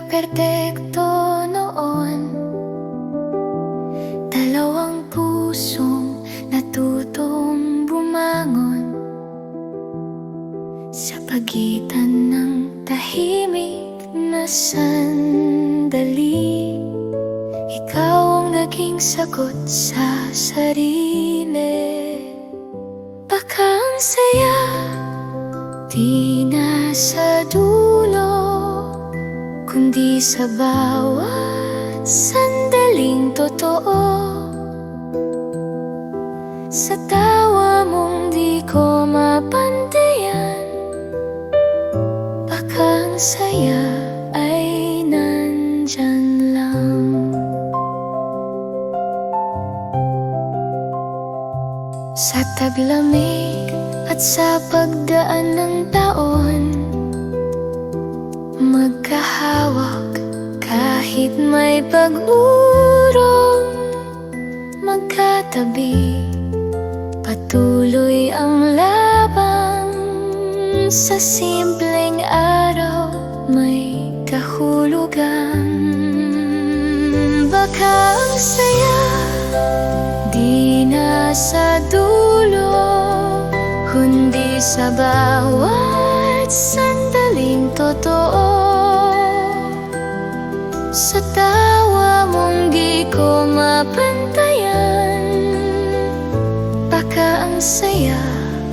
perpekto noon. Dalawang pusong natutong bumangon sa pagitan ng tahimik na sandali. Ikaw ang naging sagot sa sarili. Baka ang saya di nasa dulo, kundi sa bawat sandaling totoo. Sa tawa mong di ko mapantayan, baka ang saya ay nandyan lang. Sa taglamig at sa pagdaan ng taon, magkahawak kahit may pag-urong. Magkatabi, patuloy ang labang. Sa simpleng araw may kahulugan. Baka ang saya di nasa dulo, kundi sa bawat sandaling totoo. Sa tawa mong di ko mapantayan, baka ang saya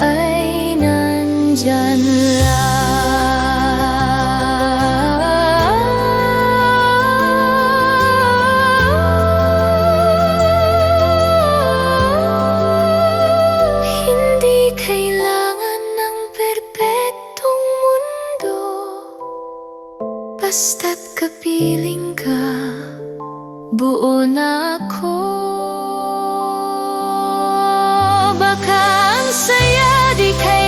ay nandyan lang. Hindi kailangan ng perpektong mundo, basta't kapiling ka, buo na ako. Baka ang saya di kailangan